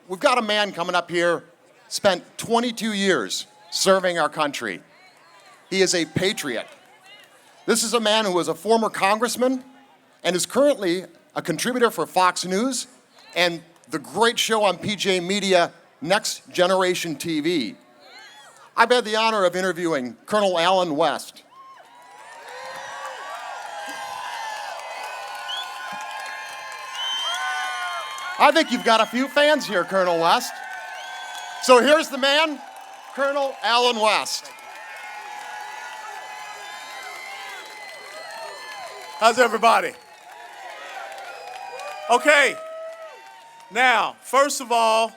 we've got a man coming up here, spent 22 years serving our country. He is a patriot. This is a man who was a former congressman and is currently a contributor for Fox News and the great show on PJ Media, Next Generation TV. I've had the honor of interviewing Colonel Alan West. I think you've got a few fans here, Colonel West. So here's the man, Colonel Alan West. How's everybody? Okay. Now, first of all,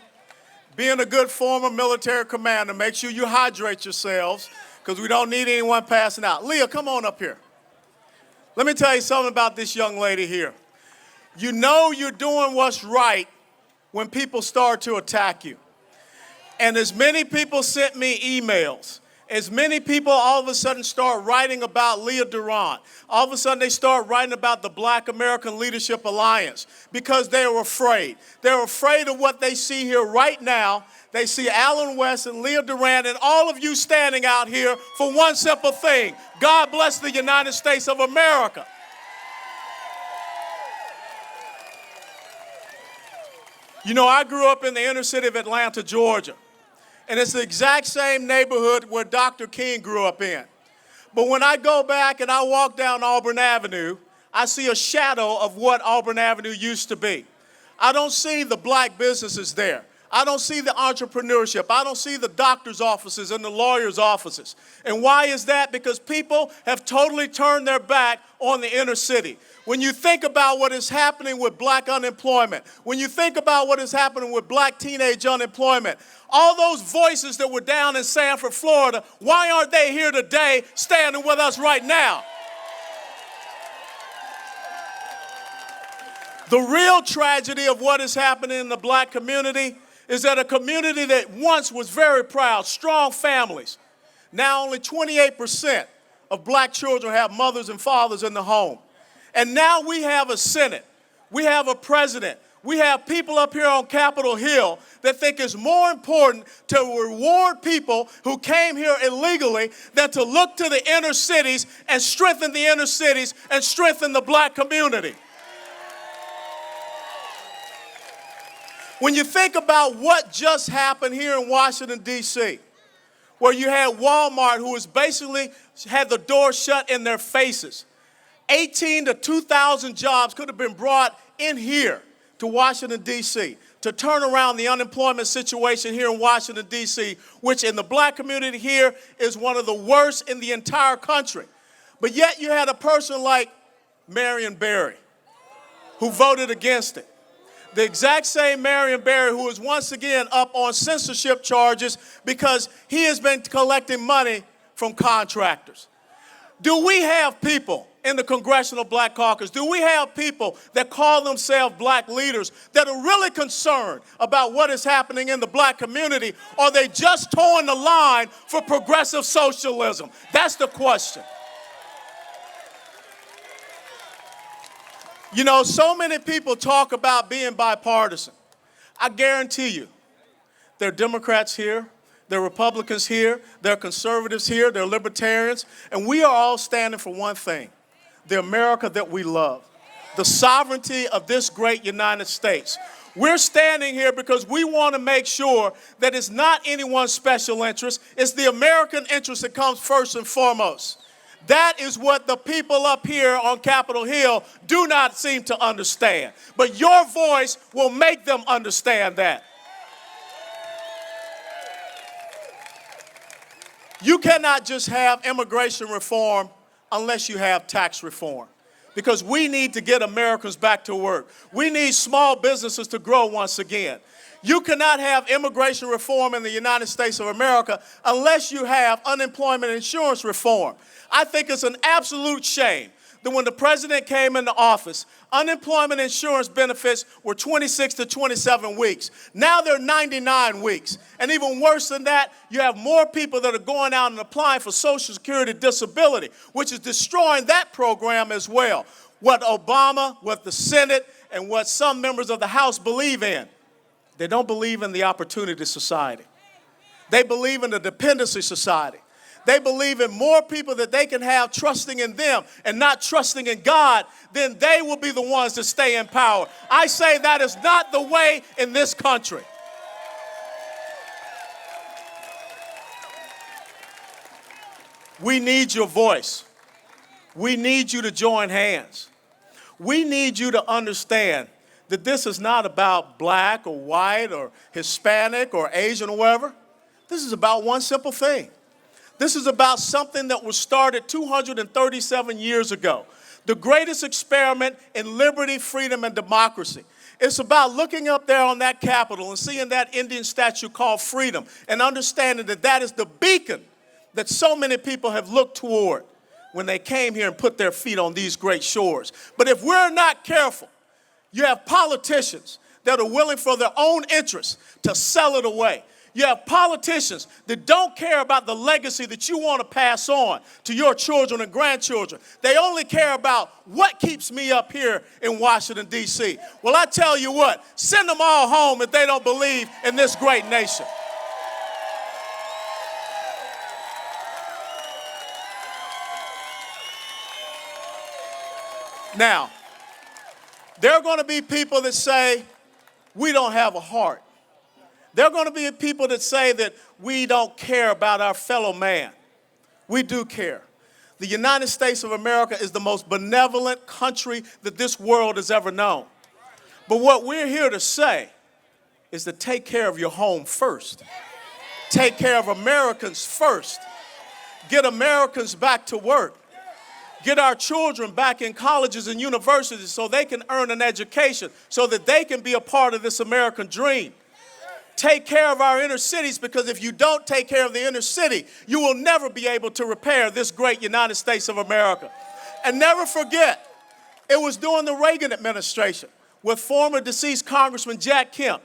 being a good former military commander, make sure you hydrate yourselves because we don't need anyone passing out. Leah, come on up here. Let me tell you something about this young lady here. You know you're doing what's right when people start to attack you. And as many people sent me emails, as many people all of a sudden start writing about Leah Durant. All of a sudden they start writing about the Black American Leadership Alliance because they were afraid. They're afraid of what they see here right now. They see Alan West and Leah Durant and all of you standing out here for one simple thing. God bless the United States of America. You know, I grew up in the inner city of Atlanta, Georgia. And it's the exact same neighborhood where Dr. King grew up in. But when I go back and I walk down Auburn Avenue, I see a shadow of what Auburn Avenue used to be. I don't see the black businesses there. I don't see the entrepreneurship. I don't see the doctor's offices and the lawyer's offices. And why is that? Because people have totally turned their back on the inner city. When you think about what is happening with black unemployment, when you think about what is happening with black teenage unemployment, all those voices that were down in Sanford, Florida, why aren't they here today standing with us right now? The real tragedy of what is happening in the black community is that a community that once was very proud, strong families, now only 28% of black children have mothers and fathers in the home. And now we have a Senate, we have a president, we have people up here on Capitol Hill that think it's more important to reward people who came here illegally than to look to the inner cities and strengthen the inner cities and strengthen the black community. When you think about what just happened here in Washington, D.C., where you had Walmart who was basically had the door shut in their faces, 18 to 2,000 jobs could have been brought in here to Washington, D.C. to turn around the unemployment situation here in Washington, D.C., which in the black community here is one of the worst in the entire country. But yet you had a person like Marion Barry who voted against it. The exact same Marion Barry who is once again up on censorship charges because he has been collecting money from contractors. Do we have people in the Congressional Black Caucus? Do we have people that call themselves black leaders that are really concerned about what is happening in the black community? Or are they just towing the line for progressive socialism? That's the question. You know, so many people talk about being bipartisan. I guarantee you, there are Democrats here, there are Republicans here, there are conservatives here, there are libertarians, and we are all standing for one thing, the America that we love, the sovereignty of this great United States. We're standing here because we want to make sure that it's not anyone's special interest, it's the American interest that comes first and foremost. That is what the people up here on Capitol Hill do not seem to understand. But your voice will make them understand that. You cannot just have immigration reform unless you have tax reform. Because we need to get Americans back to work. We need small businesses to grow once again. You cannot have immigration reform in the United States of America unless you have unemployment insurance reform. I think it's an absolute shame that when the president came into office, unemployment insurance benefits were 26 to 27 weeks. Now they're 99 weeks. And even worse than that, you have more people that are going out and applying for Social Security disability, which is destroying that program as well. What Obama, what the Senate, and what some members of the House believe in, They don't believe in the opportunity society. They believe in the dependency society. They believe in more people that they can have trusting in them and not trusting in God, then they will be the ones that stay in power. I say that is not the way in this country. We need your voice. We need you to join hands. We need you to understand that this is not about black or white or Hispanic or Asian or whatever. This is about one simple thing. This is about something that was started 237 years ago. The greatest experiment in liberty, freedom, and democracy. It's about looking up there on that Capitol and seeing that Indian statue called freedom and understanding that that is the beacon that so many people have looked toward when they came here and put their feet on these great shores. But if we're not careful, you have politicians that are willing for their own interests to sell it away. You have politicians that don't care about the legacy that you want to pass on to your children and grandchildren. They only care about what keeps me up here in Washington, D.C. Well, I tell you what, send them all home if they don't believe in this great nation. Now, there are going to be people that say, we don't have a heart. There are going to be people that say that we don't care about our fellow man. We do care. The United States of America is the most benevolent country that this world has ever known. But what we're here to say is to take care of your home first. Take care of Americans first. Get Americans back to work. Get our children back in colleges and universities so they can earn an education, so that they can be a part of this American dream. Take care of our inner cities, because if you don't take care of the inner city, you will never be able to repair this great United States of America. And never forget, it was during the Reagan administration with former deceased Congressman Jack Kemp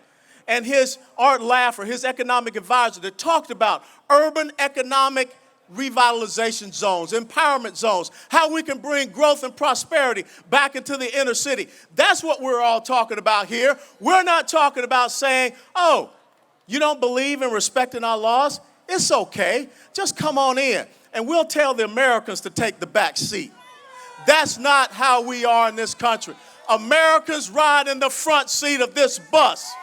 and his Art Laffer, his economic advisor, that talked about urban economic revitalization zones, empowerment zones, how we can bring growth and prosperity back into the inner city. That's what we're all talking about here. We're not talking about saying, oh, you don't believe in respecting our laws? It's okay. Just come on in, and we'll tell the Americans to take the back seat. That's not how we are in this country. Americans ride in the front seat of this bus.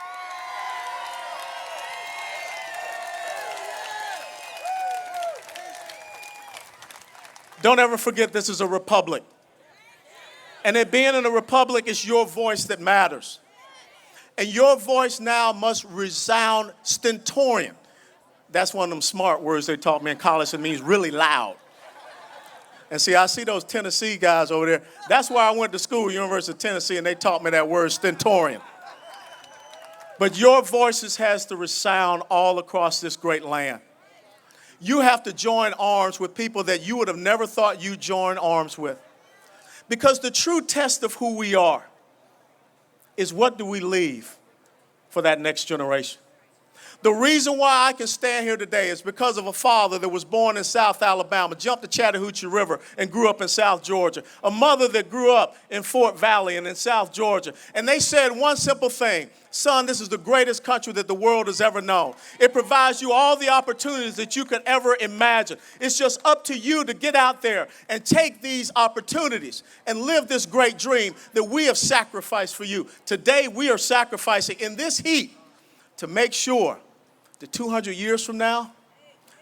Don't ever forget, this is a republic. And it being in a republic, it's your voice that matters. And your voice now must resound stentorian. That's one of them smart words they taught me in college. It means really loud. And see, I see those Tennessee guys over there. That's why I went to school, University of Tennessee, and they taught me that word, stentorian. But your voices has to resound all across this great land. You have to join arms with people that you would have never thought you'd join arms with. Because the true test of who we are is, what do we leave for that next generation? The reason why I can stand here today is because of a father that was born in South Alabama, jumped the Chattahoochee River, and grew up in South Georgia. A mother that grew up in Fort Valley and in South Georgia. And they said one simple thing: son, this is the greatest country that the world has ever known. It provides you all the opportunities that you could ever imagine. It's just up to you to get out there and take these opportunities and live this great dream that we have sacrificed for you. Today, we are sacrificing in this heat to make sure that 200 years from now,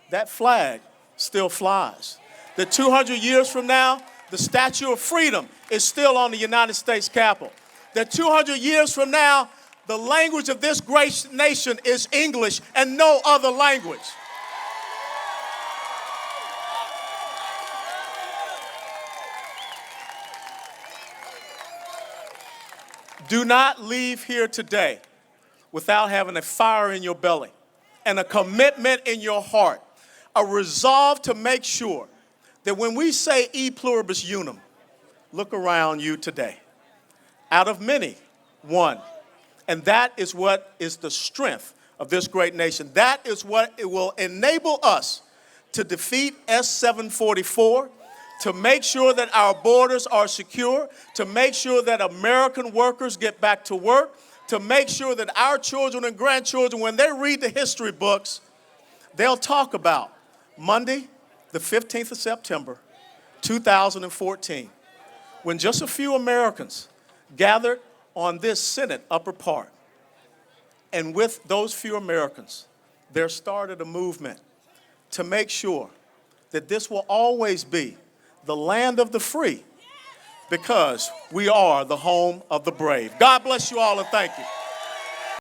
that flag still flies. That 200 years from now, the Statue of Freedom is still on the United States Capitol. That 200 years from now, the language of this great nation is English and no other language. Do not leave here today without having a fire in your belly and a commitment in your heart, a resolve to make sure that when we say e pluribus unum, look around you today. Out of many, one. And that is what is the strength of this great nation. That is what it will enable us to defeat S-744, to make sure that our borders are secure, to make sure that American workers get back to work, to make sure that our children and grandchildren, when they read the history books, they'll talk about Monday, the 15th of September, 2014, when just a few Americans gathered on this Senate upper part. And with those few Americans, there started a movement to make sure that this will always be the land of the free, because we are the home of the brave. God bless you all and thank you.